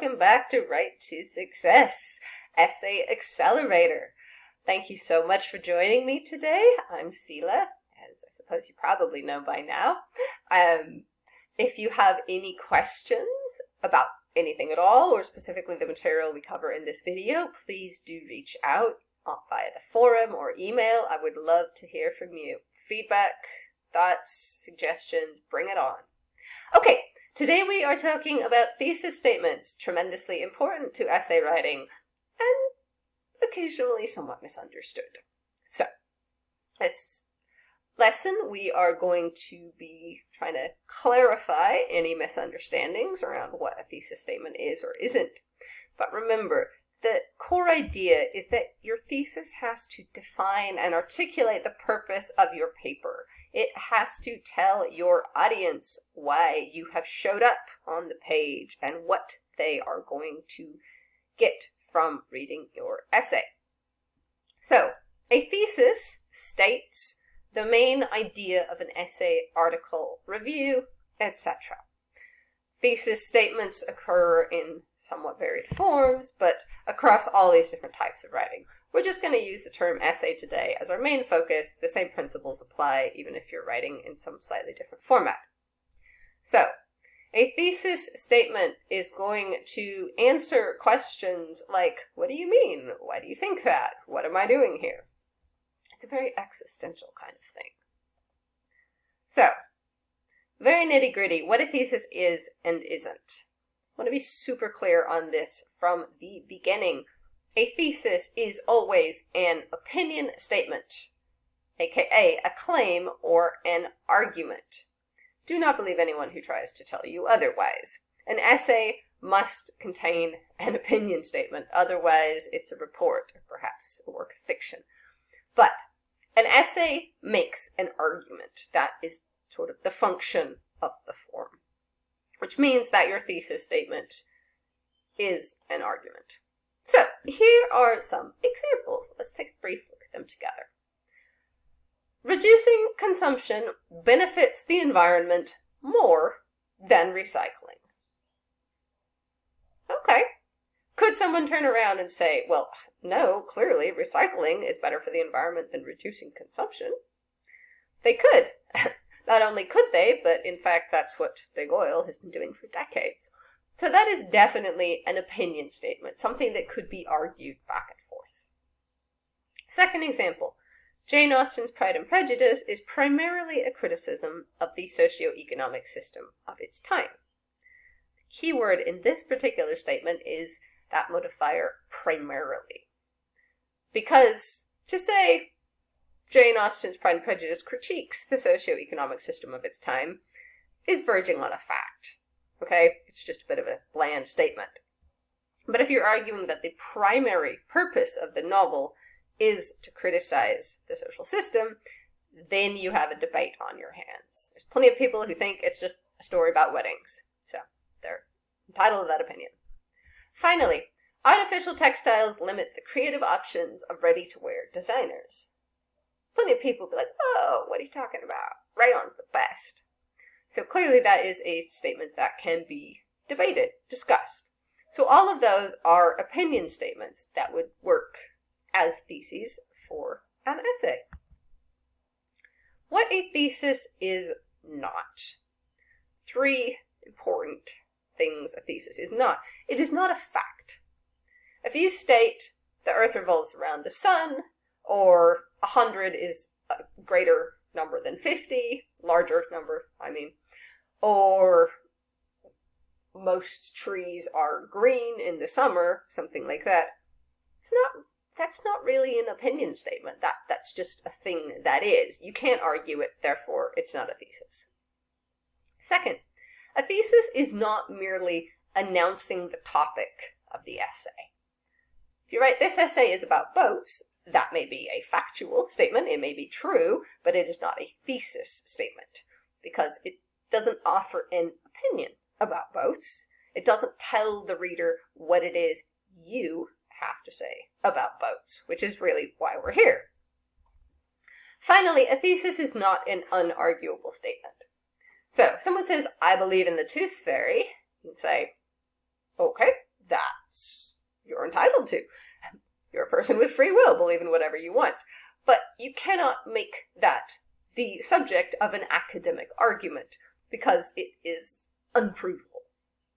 welcome back to Write to Success, Essay Accelerator. Thank you so much for joining me today. I'm Sela, as I suppose you probably know by now. If you have any questions about anything at all, or specifically the material we cover in this video, please do reach out via the forum or email. I would love to hear from you. Feedback, thoughts, suggestions, bring it on. Okay, today we are talking about thesis statements, tremendously important to essay writing and occasionally somewhat misunderstood. So, this lesson we are going to be trying to clarify any misunderstandings around what a thesis statement is or isn't. But remember, the core idea is that your thesis has to define and articulate the purpose of your paper. It has to tell your audience why you have showed up on the page and what they are going to get from reading your essay. So, a thesis states the main idea of an essay, article, review, etc. Thesis statements occur in somewhat varied forms, but across all these different types of writing. We're just going to use the term essay today as our main focus. The same principles apply even if you're writing in some slightly different format. So, a thesis statement is going to answer questions like, what do you mean? Why do you think that? What am I doing here? It's a very existential kind of thing. So, very nitty-gritty, what a thesis is and isn't. I want to be super clear on this from the beginning. A thesis is always an opinion statement, aka a claim or an argument. Do not believe anyone who tries to tell you otherwise. An essay must contain an opinion statement, otherwise it's a report or perhaps a work of fiction. But an essay makes an argument. That is sort of the function of the form, which means that your thesis statement is an argument. So, here are some examples. Let's take a brief look at them together. Reducing consumption benefits the environment more than recycling. Okay. Could someone turn around and say, well, no, clearly recycling is better for the environment than reducing consumption? They could. Not only could they, but in fact that's what big oil has been doing for decades. So that is definitely an opinion statement, something that could be argued back and forth. Second example, Jane Austen's Pride and Prejudice is primarily a criticism of the socio-economic system of its time. The key word in this particular statement is that modifier primarily. Because to say Jane Austen's Pride and Prejudice critiques the socio-economic system of its time is verging on a fact. Okay? It's just a bit of a bland statement. But if you're arguing that the primary purpose of the novel is to criticize the social system, then you have a debate on your hands. There's plenty of people who think it's just a story about weddings. So, they're entitled to that opinion. Finally, artificial textiles limit the creative options of ready-to-wear designers. Plenty of people will be like, oh, what are you talking about? Rayon's the best. So clearly that is a statement that can be debated, discussed. So all of those are opinion statements that would work as theses for an essay. What a thesis is not. 3 important things a thesis is not. It is not a fact. If you state the Earth revolves around the sun, or 100 is a greater number than 50, larger number, or most trees are green in the summer, something like that, that's not really an opinion statement. That's just a thing that is. You can't argue it, therefore it's not a thesis. Second, a thesis is not merely announcing the topic of the essay. If you write, this essay is about boats, that may be a factual statement, it may be true, but it is not a thesis statement, because it doesn't offer an opinion about boats. It doesn't tell the reader what it is you have to say about boats, which is really why we're here. Finally, a thesis is not an unarguable statement. So, if someone says, I believe in the tooth fairy, you can say, okay, That's, you're entitled to. You're a person with free will, believe in whatever you want. But you cannot make that the subject of an academic argument, because it is unprovable.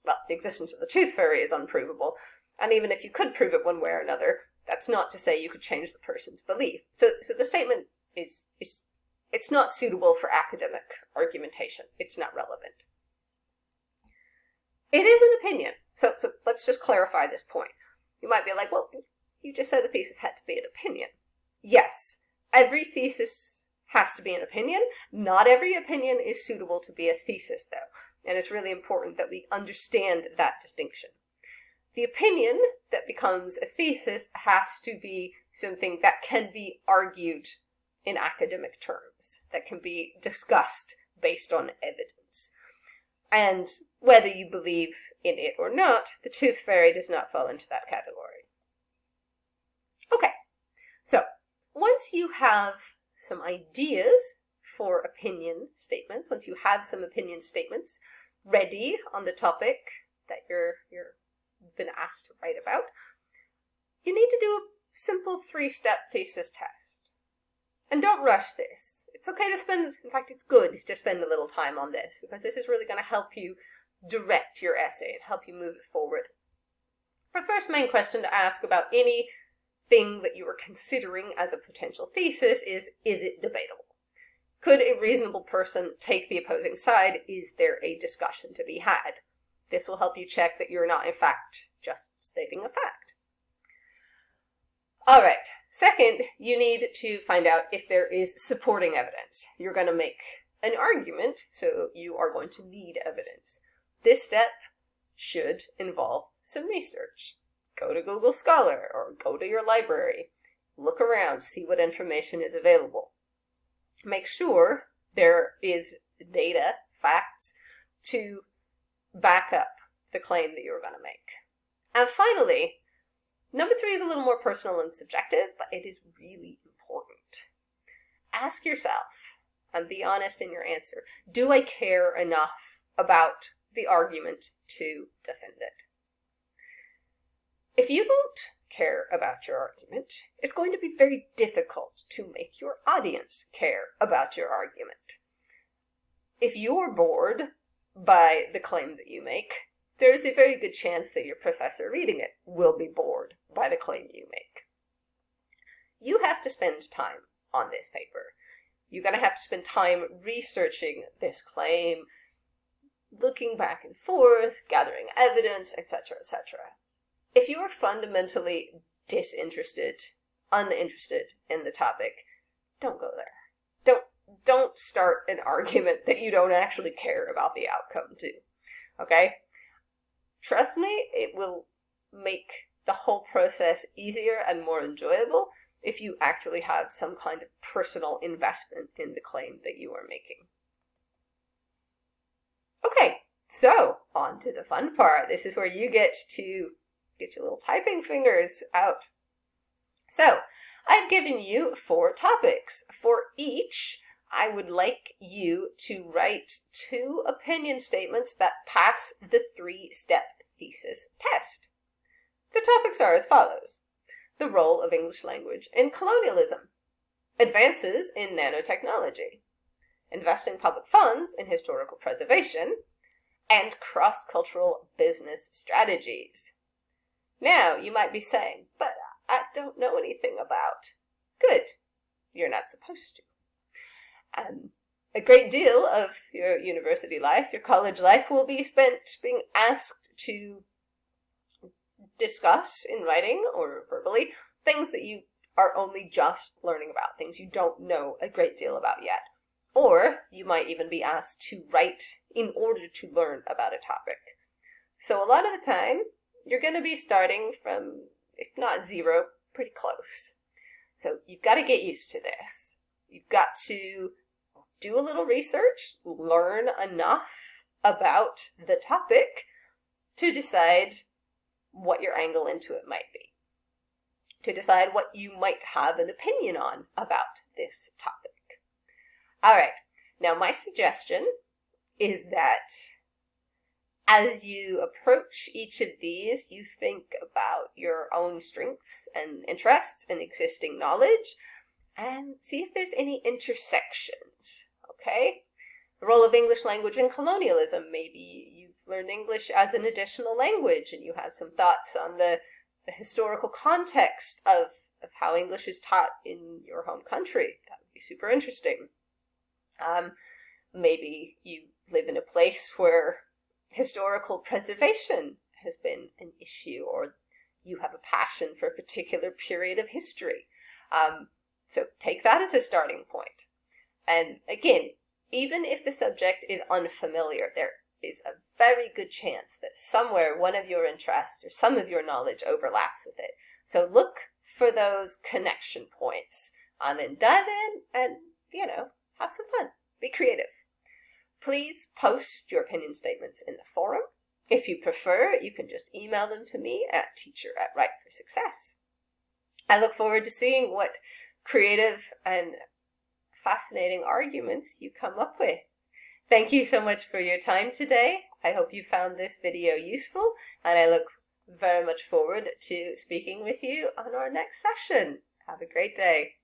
Well, the existence of the tooth fairy is unprovable, and even if you could prove it one way or another, that's not to say you could change the person's belief. So the statement is it's not suitable for academic argumentation. It's not relevant. It is an opinion. So let's just clarify this point. You might be like, well, you just said a thesis had to be an opinion. Yes, every thesis has to be an opinion. Not every opinion is suitable to be a thesis, though. And it's really important that we understand that distinction. The opinion that becomes a thesis has to be something that can be argued in academic terms, that can be discussed based on evidence. And whether you believe in it or not, the tooth fairy does not fall into that category. Okay, so once you have some ideas for opinion statements, once you have some opinion statements ready on the topic that you're been asked to write about, you need to do a simple 3-step thesis test. And don't rush this. It's okay to spend, in fact, it's good to spend a little time on this, because this is really going to help you direct your essay and help you move it forward. The first main question to ask about anything that you are considering as a potential thesis is it debatable? Could a reasonable person take the opposing side? Is there a discussion to be had? This will help you check that you're not, in fact, just stating a fact. All right. Second, you need to find out if there is supporting evidence. You're going to make an argument, so you are going to need evidence. This step should involve some research. Go to Google Scholar or go to your library. Look around, see what information is available. Make sure there is data, facts, to back up the claim that you're going to make. And finally, number 3 is a little more personal and subjective, but it is really important. Ask yourself, and be honest in your answer, do I care enough about the argument to defend it? If you don't care about your argument, it's going to be very difficult to make your audience care about your argument. If you're bored by the claim that you make, there's a very good chance that your professor reading it will be bored by the claim you make. You have to spend time on this paper. You're going to have to spend time researching this claim, looking back and forth, gathering evidence, etc., etc. If you are fundamentally disinterested, uninterested in the topic, don't go there. Don't start an argument that you don't actually care about the outcome to. Okay? Trust me, it will make the whole process easier and more enjoyable if you actually have some kind of personal investment in the claim that you are making. Okay, so on to the fun part. This is where you get to get your little typing fingers out. So, I've given you 4 topics. For each, I would like you to write 2 opinion statements that pass the 3-step thesis test. The topics are as follows: the role of English language in colonialism, advances in nanotechnology, investing public funds in historical preservation, and cross-cultural business strategies. Now, you might be saying, but I don't know anything about. Good. You're not supposed to. A great deal of your university life, your college life, will be spent being asked to discuss in writing or verbally things that you are only just learning about, things you don't know a great deal about yet. Or you might even be asked to write in order to learn about a topic. So a lot of the time, you're going to be starting from, if not 0, pretty close. So you've got to get used to this. You've got to do a little research, learn enough about the topic to decide what your angle into it might be, to decide what you might have an opinion on about this topic. All right, now my suggestion is that As you approach each of these, you think about your own strengths and interests and existing knowledge and see if there's any intersections, okay? The role of English language in colonialism. Maybe you've learned English as an additional language and you have some thoughts on the historical context of how English is taught in your home country. That would be super interesting. Maybe you live in a place where historical preservation has been an issue, or you have a passion for a particular period of history. So take that as a starting point. And again, even if the subject is unfamiliar, there is a very good chance that somewhere one of your interests or some of your knowledge overlaps with it. So look for those connection points, and then dive in and, have some fun. Be creative. Please post your opinion statements in the forum. If you prefer, you can just email them to me at teacher@Right4Success. I look forward to seeing what creative and fascinating arguments you come up with. Thank you so much for your time today. I hope you found this video useful, and I look very much forward to speaking with you on our next session. Have a great day.